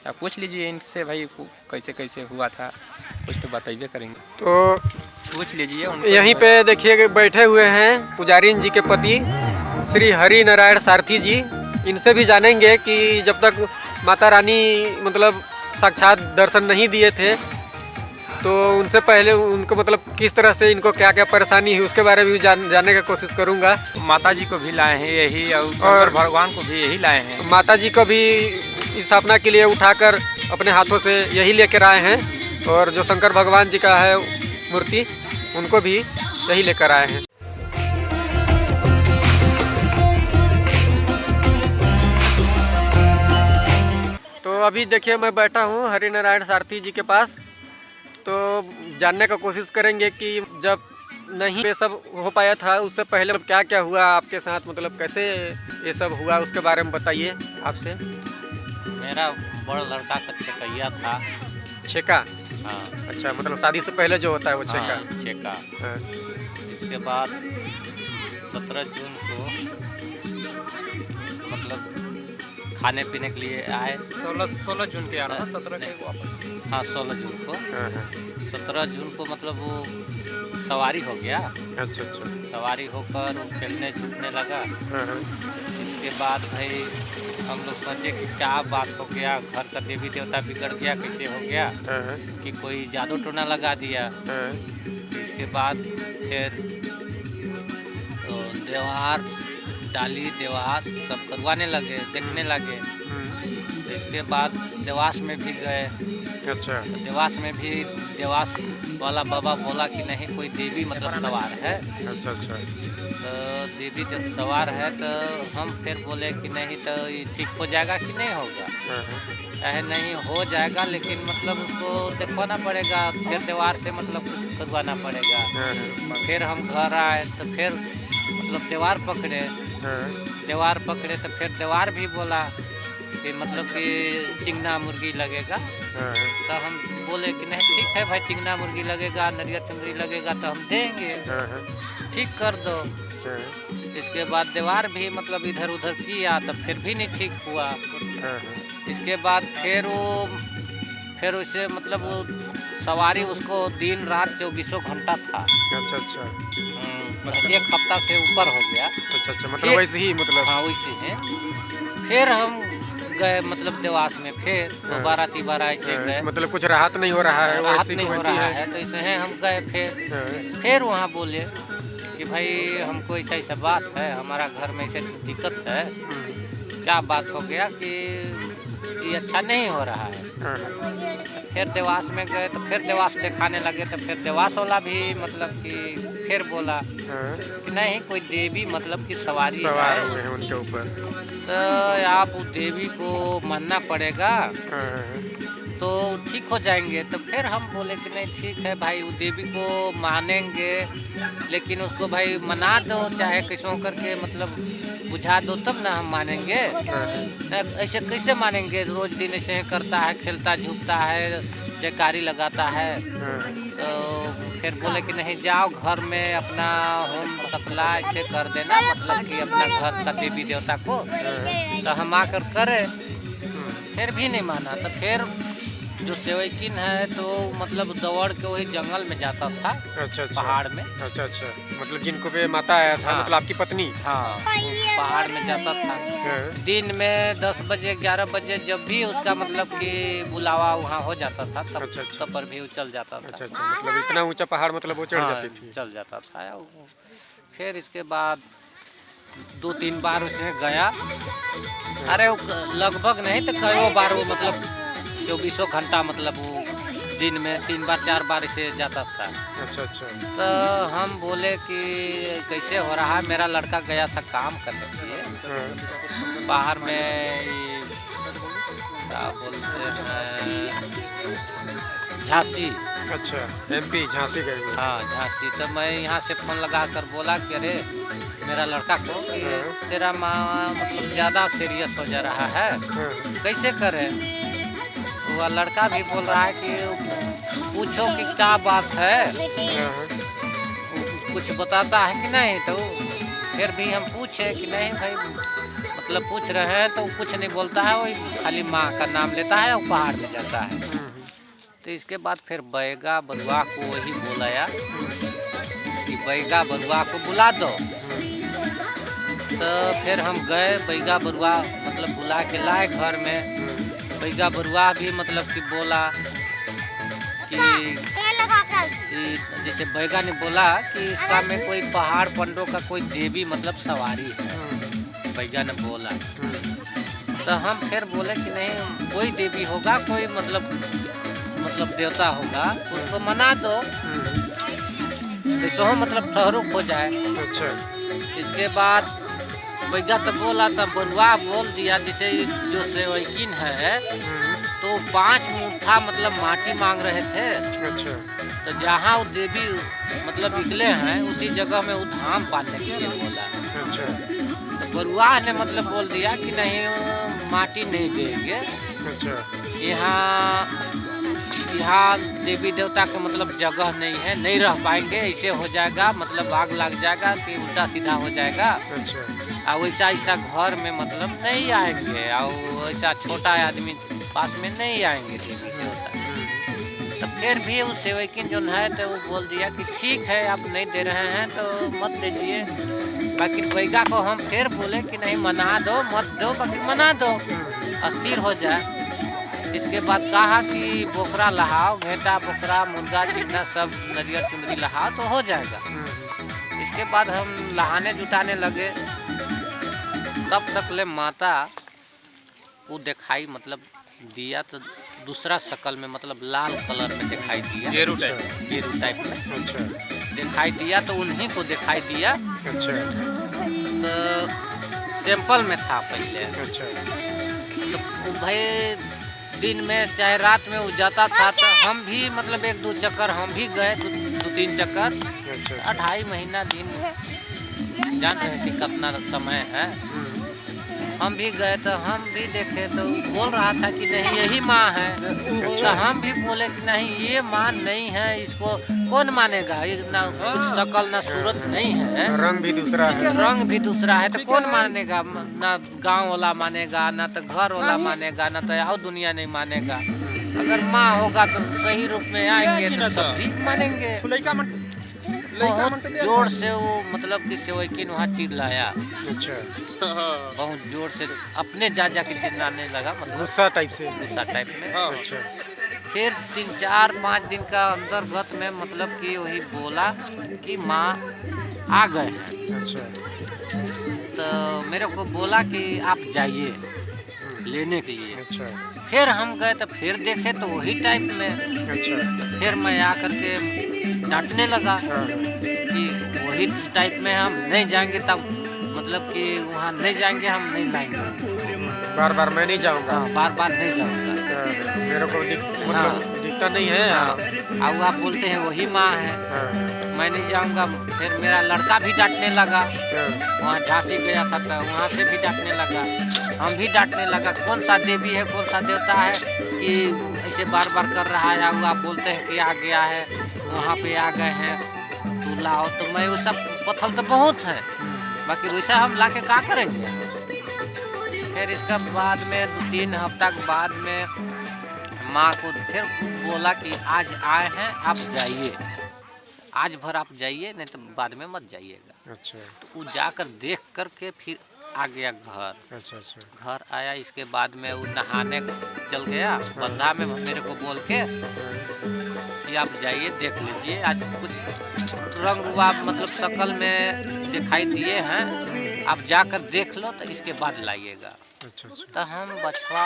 आप पूछ लीजिए इनसे भाई कैसे कैसे हुआ था, कुछ तो बताइए करेंगे। तो पूछ लीजिए यहीं पे देखिए बैठे हुए हैं पुजारी जी के पति श्री हरि नारायण सारथी जी। इनसे भी जानेंगे कि जब तक माता रानी मतलब साक्षात दर्शन नहीं दिए थे तो उनसे पहले उनको मतलब किस तरह से इनको क्या क्या परेशानी हुई उसके बारे में भी जानने का कोशिश करूंगा। माता जी को भी लाए हैं यही और शंकर भगवान को भी यही लाए हैं। माता जी को भी स्थापना के लिए उठाकर अपने हाथों से यही लेकर आए हैं और जो शंकर भगवान जी का है मूर्ति उनको भी यही लेकर आए हैं। तो अभी देखिए मैं बैठा हूँ हरि नारायण सारथी जी के पास, तो जानने का कोशिश करेंगे कि जब नहीं ये सब हो पाया था उससे पहले क्या क्या हुआ आपके साथ, मतलब कैसे ये सब हुआ उसके बारे में बताइए आपसे। मेरा बड़ा लड़का का छेकैया था। छेका? हाँ। अच्छा, मतलब शादी से पहले जो होता है वो छेका? हाँ, छेका। हाँ। इसके बाद 17 जून को मतलब खाने पीने के लिए आए। 16 जून के आना, 17 के वापस। हाँ 16 जून को। हाँ। 17 जून को मतलब वो सवारी हो गया। अच्छा अच्छा। सवारी होकर वो खेलने झूठने लगा। हाँ। इसके बाद भाई हम लोग सोचे कि क्या बात हो गया, घर का देवी देवता बिगड़ गया, कैसे हो गया कि कोई जादू टोना लगा दिया। इसके बाद फिर देवार डाली देवास सब करवाने लगे, देखने लगे। तो इसके बाद देवास में भी गए। अच्छा। तो देवास में भी देवास वाला बाबा बोला कि नहीं कोई देवी मतलब सवार है। अच्छा अच्छा। तो देवी जब सवार है तो हम फिर बोले कि नहीं तो ये ठीक हो जाएगा कि नहीं होगा। चाहे नहीं हो जाएगा लेकिन मतलब उसको देखवाना पड़ेगा, फिर देवार से मतलब कुछ करवाना पड़ेगा। फिर हम घर आए तो फिर मतलब देवार पकड़े। देवार पकड़े तो फिर देवार भी बोला कि मतलब कि चिंगना मुर्गी लगेगा। तो हम बोले कि नहीं ठीक है भाई, चिंगना मुर्गी लगेगा, नरियर चिंगड़ी लगेगा तो हम देंगे, ठीक कर दो। इसके बाद देवार भी मतलब इधर उधर किया तो फिर भी नहीं ठीक हुआ। इसके बाद फिर उसे मतलब वो सवारी उसको दिन रात 24 घंटा था। अच्छा अच्छा। मतलब 1 हफ्ता से ऊपर हो गया। अच्छा अच्छा, मतलब वैसे ही मतलब। हाँ वैसे है। फिर हम गए मतलब देवास में, फिर दोबारा तीबारा ऐसे गए। मतलब कुछ राहत नहीं हो रहा है? राहत नहीं हो रहा है तो ऐसे है हम गए। फिर वहाँ बोले कि भाई हमको ऐसा ऐसा बात है, हमारा घर में ऐसे दिक्कत है। क्या बात हो गया कि ये अच्छा नहीं हो रहा है। फिर देवास में गए तो फिर देवास दिखाने लगे तो फिर देवास वाला भी मतलब कि फिर बोला कि नहीं कोई देवी मतलब कि सवारी है उनके ऊपर, तो आप उस देवी को मानना पड़ेगा तो ठीक हो जाएंगे। तो फिर हम बोले कि नहीं ठीक है भाई वो देवी को मानेंगे लेकिन उसको भाई मना दो, चाहे कैसे करके मतलब बुझा दो तब ना हम मानेंगे। ऐसे कैसे मानेंगे? रोज दिन ऐसे करता है, खेलता झूठता है, जयकारी लगाता है। तो फिर बोले कि नहीं जाओ घर में अपना होम सकला ऐसे कर देना, मतलब कि अपना घर का देवी देवता को। तो हम आकर करे, फिर भी नहीं माना। तो फिर जो सेवैकिन है तो मतलब दौड़ के वही जंगल में जाता था। अच्छा अच्छा। पहाड़ में। अच्छा अच्छा, मतलब जिनको पे माता आया था। हाँ। मतलब आपकी पत्नी? हाँ, पहाड़ में जाता था। दिन में 10 बजे 11 बजे जब भी उसका मतलब कि बुलावा वहाँ हो जाता था तब अच्छा अच्छा। तब पर भी वो चल जाता था। अच्छा अच्छा, मतलब इतना ऊंचा पहाड़ मतलब वो चढ़ जाती थी? चल जाता था। फिर इसके बाद 2-3 बार उसने गया। अरे लगभग नहीं तो कई बार वो मतलब 24 घंटा मतलब वो दिन में 3 बार 4 बार इसे जाता था। अच्छा अच्छा। तो हम बोले कि कैसे हो रहा है? मेरा लड़का गया था काम करने के लिए बाहर में, क्या बोलते हैं, झांसी। अच्छा, MP झांसी गए? हाँ झांसी। तो मैं यहाँ से फ़ोन लगा कर बोला कि अरे मेरा लड़का को कि तेरा माँ मतलब ज़्यादा सीरियस हो जा रहा है, कैसे करें? वह लड़का भी बोल रहा है कि पूछो कि क्या बात है, कुछ बताता है कि नहीं। तो फिर भी हम पूछे कि नहीं भाई मतलब पूछ रहे हैं तो कुछ नहीं बोलता है, वही खाली माँ का नाम लेता है और पहाड़ में जाता है। तो इसके बाद फिर बैगा बलुआ को वही बुलाया कि बैगा बलुआ को बुला दो। तो फिर हम गए, बैगा बरुआ मतलब बुला के लाए घर में। बैगा बरुआ भी मतलब कि बोला कि जैसे बैगा ने बोला कि इसका में कोई पहाड़ पंडों का कोई देवी मतलब सवारी है, बैगा ने बोला। तो हम फिर बोले कि नहीं, कोई देवी होगा, कोई मतलब देवता होगा, उसको मना दो, तो मतलब ठहरू हो जाए। अच्छा। इसके बाद बैगा तो बोला, तो बरुआ बोल दिया जैसे जो सेवकीन है तो 5 मुट्ठा मतलब माटी मांग रहे थे। अच्छा। तो जहाँ वो देवी मतलब निकले हैं उसी जगह में वो धाम पाने के लिए बोला। अच्छा। तो बरुआ ने मतलब बोल दिया कि नहीं, माटी नहीं देंगे। अच्छा। यहाँ देवी देवता के मतलब जगह नहीं है, नहीं रह पाएंगे, ऐसे हो जाएगा, मतलब आग लग जाएगा कि उल्टा सीधा हो जाएगा। अच्छा। और वैसा ऐसा घर में मतलब नहीं आएंगे, और वैसा छोटा आदमी पास में नहीं आएंगे देवी देवता। तो फिर भी उस सेवकीन जो है तो वो बोल दिया कि ठीक है, आप नहीं दे रहे हैं तो मत दीजिए। बाकी बैगा को हम फिर बोले कि नहीं, मना दो, मत दो, बाकी मना दो, अस्थिर हो जाए। इसके बाद कहा कि बोकरा लहाओ, घेटा बोकरा मुर्गा चिंदा सब नरियर चुनरी लहाओ तो हो जाएगा। इसके बाद हम लहाने जुटाने लगे। तब तक ले माता वो दिखाई मतलब दिया, तो दूसरा शक्ल में मतलब लाल कलर में दिखाई दिया, गेरू टाइप में। अच्छा। दिखाई दिया तो उन्हीं को दिखाई दिया। अच्छा। तो सैंपल में था पहले। अच्छा। तो भाई दिन में चाहे रात में वो जाता था, तो हम भी मतलब 1-2 चक्कर हम भी गए, 2-3 चक्कर। 2.5 महीना दिन जान रहे थे कितना समय है। हम भी गए तो हम भी देखे तो बोल रहा था कि नहीं यही माँ है। तो हम भी बोले कि नहीं, ये माँ नहीं है, इसको कौन मानेगा, ये ना कुछ शक्ल ना सूरत नहीं है, रंग भी दूसरा है, रंग भी दूसरा है, तो कौन मानेगा, ना गांव वाला मानेगा, ना तो घर वाला मानेगा, ना तो और दुनिया नहीं मानेगा। अगर माँ होगा तो सही रूप में आएंगे तो सब भी मानेंगे। बहुत जोर से वो मतलब कि सेवकीन वहाँ चिल्लाया। अच्छा। बहुत जोर से अपने जा के चिल्लाने लगा, मतलब गुस्सा टाइप में। अच्छा। फिर 3-4-5 दिन का अंतर्गत में मतलब कि वही बोला कि माँ आ गए हैं। अच्छा। तो मेरे को बोला कि आप जाइए लेने के लिए। अच्छा। फिर हम गए तो फिर देखे तो वही टाइप में। अच्छा। फिर मैं आकर के डांटने लगा कि वही टाइप में हम नहीं जाएंगे, तब मतलब कि वहाँ नहीं जाएंगे, हम नहीं लाएंगे, बार बार मैं नहीं जाऊँगा। हाँ, बार बार नहीं जाऊँगा, मेरे को दिखता नहीं है। और वो आप बोलते हैं वही माँ है। मैं नहीं जाऊँगा। फिर मेरा लड़का भी डांटने लगा, वहाँ झांसी गया था तो वहाँ से भी डांटने लगा, हम भी डांटने लगा, कौन सा देवी है, कौन सा देवता है कि ऐसे बार बार कर रहा है। वो आप बोलते हैं कि आ गया है, वहाँ पे आ गए हैं, तो लाओ। तो मैं वो सब पत्थर तो बहुत है, बाकी वैसा हम ला के क्या करेंगे। फिर इसका बाद में 2-3 हफ्ता के बाद में माँ को फिर बोला कि आज आए हैं, आप जाइए, आज भर आप जाइए, नहीं तो बाद में मत जाइएगा। अच्छा। तो वो जाकर देख करके फिर आ गया घर। अच्छा। अच्छा। घर आया, इसके बाद में वो नहाने चल गया बंधा में, मेरे को बोल के कि आप जाइए देख लीजिए, आज कुछ रंग रूप मतलब शक्ल में दिखाई दिए हैं, आप जाकर देख लो तो इसके बाद लाइएगा। अच्छा। तो हम बछवा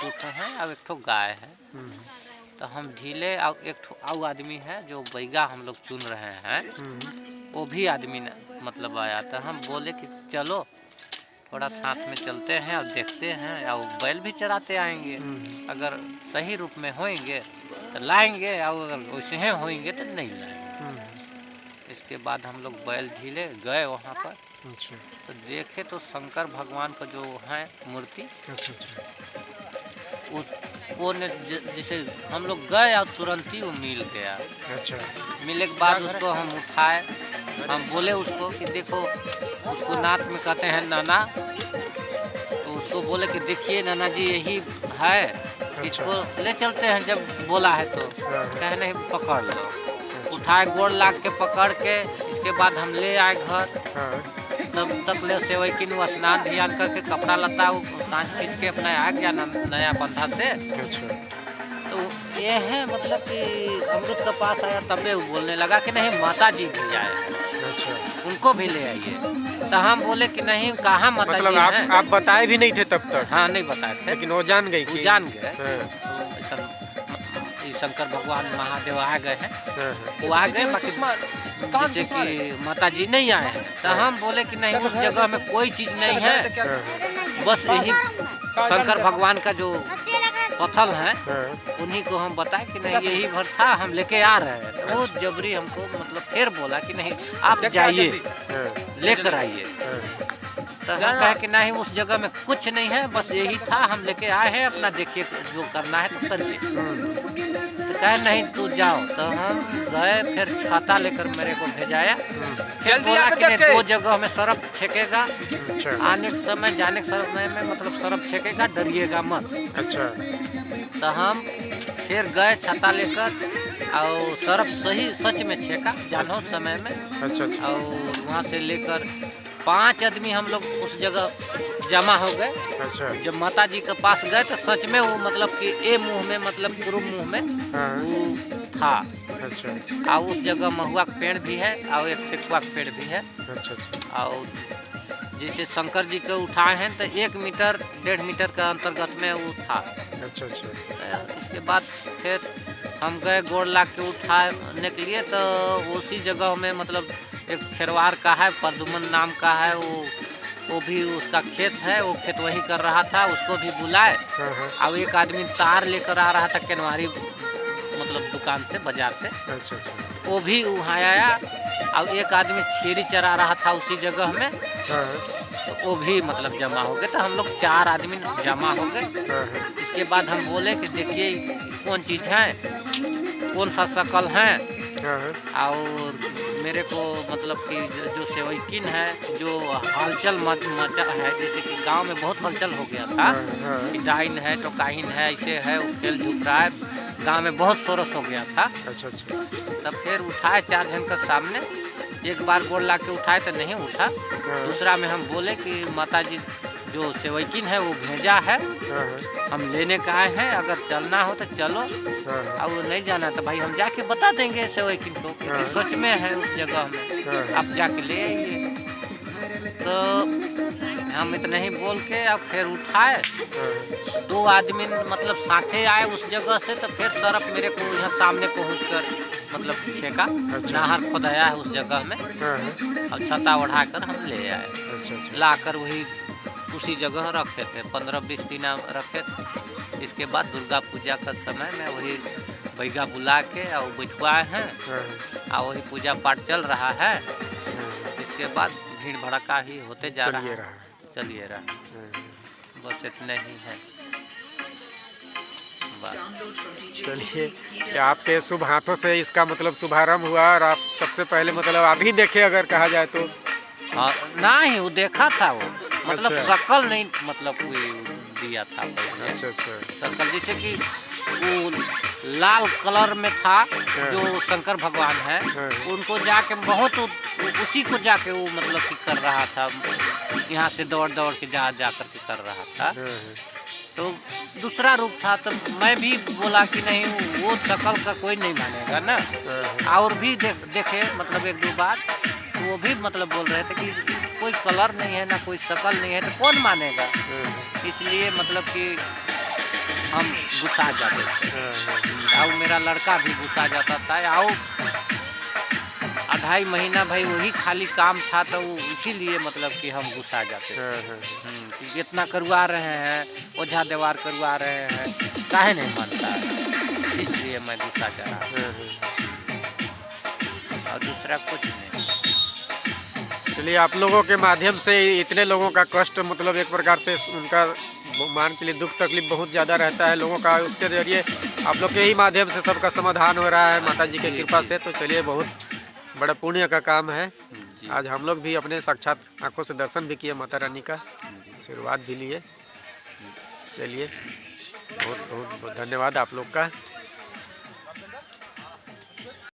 2 हैं और 1 ठो गाय है। तो हम ढीले और 1 ठो और आदमी है जो बैगा हम लोग चुन रहे हैं, वो भी आदमी मतलब आया। तो हम बोले कि चलो थोड़ा साथ में चलते हैं और देखते हैं, और बैल भी चराते आएंगे, अगर सही रूप में होंगे तो लाएंगे, और अगर वैसे ही होंगे तो नहीं लाएंगे। इसके बाद हम लोग बैल ढीले गए वहाँ पर। अच्छा। तो देखे तो शंकर भगवान का जो है मूर्ति। अच्छा। वो ने जैसे हम लोग गए और तुरंत ही वो मिल गया। अच्छा। मिलने के बाद उसको हम उठाए, हम बोले उसको कि देखो, उसको नाथ में कहते हैं नाना, उसको बोले कि देखिए नाना जी यही है, इसको ले चलते हैं। जब बोला है तो कहे नहीं पकड़ लो। उठाए गोड़ लाग के पकड़ के, इसके बाद हम ले आए घर। तब तक ले सेवैकिन स्नान ध्यान करके कपड़ा लता सांझ खींच के अपना आ गया नया बंधा से। तो ये है मतलब कि अमृत के पास आया तब वो बोलने लगा कि नहीं माता जी भी आए हैं, उनको भी ले आइए। तो हम बोले कि नहीं कहाँ माता मतलब जी हैं। आप बताए भी नहीं थे तब तक? हाँ नहीं बताए थे, लेकिन वो जान गई कि जान गए। शंकर भगवान महादेव आ गए हैं, वो आ गए। बाकी जैसे कि माता जी नहीं आए हैं, तो हम बोले कि नहीं उस जगह में कोई चीज़ नहीं है, बस यही शंकर भगवान का जो पत्थर है उन्हीं को हम बताए कि नहीं यही भर था, हम लेके आ रहे हैं। तो वो जबरी हमको मतलब फिर बोला कि नहीं आप जाइए लेकर आइए। तो हम कहे कि नहीं उस जगह में कुछ नहीं है, बस यही था, हम लेके आए हैं, अपना देखिए जो करना है तो करिए। तो कहे नहीं तू जाओ। तो हम गए, फिर छाता लेकर मेरे को भेजाया। फिर बोला कि नहीं 2 जगह में सरफ छेकेगा, आने के समय जाने के समय में मतलब सरफ छेकेगा, डरिएगा मत। अच्छा। तो हम फिर गए छाता लेकर और सरफ सही सच में छेका जानो समय में। अच्छा। और वहाँ से लेकर 5 आदमी हम लोग उस जगह जमा हो गए। अच्छा। जब माता जी के पास गए तो सच में वो मतलब कि ए मुंह में मतलब पूर्व मुंह में वो था। अच्छा। और उस जगह महुआ का पेड़ भी है और एक सेकुआ का पेड़ भी है। अच्छा। और जैसे शंकर जी को उठाए हैं तो 1 मीटर 1.5 मीटर का अंतर्गत में वो था। अच्छा। इसके बाद फिर हम गए गोड़ लाग के उठाने के लिए, तो उसी जगह में मतलब एक खेरवार का है, परदुमन नाम का है, वो भी उसका खेत है, वो खेत वही कर रहा था, उसको भी बुलाए। और एक आदमी तार लेकर आ रहा था केनवारी मतलब दुकान से, बाजार से। अच्छा। वो भी वहाँ आया। और एक आदमी छेरी चरा रहा था उसी जगह में, तो वो भी मतलब जमा हो गए। तो हम लोग 4 आदमी जमा हो गए। इसके बाद हम बोले कि देखिए कौन चीज़ है, कौन सा शकल है। और मेरे को मतलब कि जो सेवैकिन है, जो हलचल मचा है, जैसे कि गांव में बहुत हलचल हो गया था कि डाइन है, टोकाइन है, ऐसे है, वो खेल झुक रहा है, गांव में बहुत सोरस हो गया था। अच्छा। तब फिर उठाए 4 जन का सामने, एक बार गोड़ ला के उठाए तो नहीं उठा। दूसरा में हम बोले कि माता जी जो सेवैकिन है वो भेजा है, हम लेने का आए हैं, अगर चलना हो तो चलो, और वो नहीं जाना तो भाई हम जाके बता देंगे सेवैकिन को कि सच में है उस जगह में, आप जाके ले आइए। तो हम इतना ही बोल के अब फिर उठाए। 2 आदमी मतलब साथे आए उस जगह से। तो फिर सरफ मेरे को यहाँ सामने पहुँचकर मतलब छेका। नहर खोदाया है उस जगह में, और छत्ता ओढ़ा कर हम ले आए। लाकर वही उसी जगह रखे थे, 15-20 दिन रखे थे। इसके बाद दुर्गा पूजा का समय में वही बैगा बुला के और बिठवाए हैं, और वही पूजा पाठ चल रहा है। इसके बाद भीड़ भड़का ही होते जा रहा है, चलिए रहा। बस इतना ही है। चलिए, आपके शुभ हाथों से इसका मतलब शुभारंभ हुआ, और आप सबसे पहले मतलब आप ही देखे अगर कहा जाए तो? हाँ नहीं, वो देखा था, वो मतलब शकल नहीं मतलब दिया था। अच्छा। शकल जैसे कि वो लाल कलर में था जो शंकर भगवान है, उनको जाके बहुत उसी को जाके वो मतलब कि कर रहा था, यहाँ से दौड़ के जा कर के कर रहा था। तो दूसरा रूप था। तो मैं भी बोला कि नहीं वो शकल का कोई नहीं मानेगा ना। और भी देखे मतलब 1-2 बार, वो भी मतलब बोल रहे थे कि कोई कलर नहीं है ना कोई शकल नहीं है, तो कौन मानेगा। इसलिए मतलब कि हम गुस्सा जाते थे। और मेरा लड़का भी गुस्सा जाता था। और 2.5 महीना भाई वही खाली काम था, तो इसीलिए मतलब कि हम गुस्सा जाते थे। इतना करवा रहे हैं, ओझा देवार करवा रहे हैं, काहे नहीं मानता है, इसलिए मैं गुस्सा जा रहा और दूसरा कुछ नहीं। चलिए, आप लोगों के माध्यम से इतने लोगों का कष्ट मतलब एक प्रकार से उनका मान के लिए दुख तकलीफ बहुत ज़्यादा रहता है लोगों का, उसके जरिए आप लोग के ही माध्यम से सबका समाधान हो रहा है माता जी की कृपा से। तो चलिए, बहुत बड़ा पुण्य का काम है। आज हम लोग भी अपने साक्षात आंखों से दर्शन भी किए माता रानी का, आशीर्वाद भी लिए। चलिए बहुत बहुत धन्यवाद आप लोग का।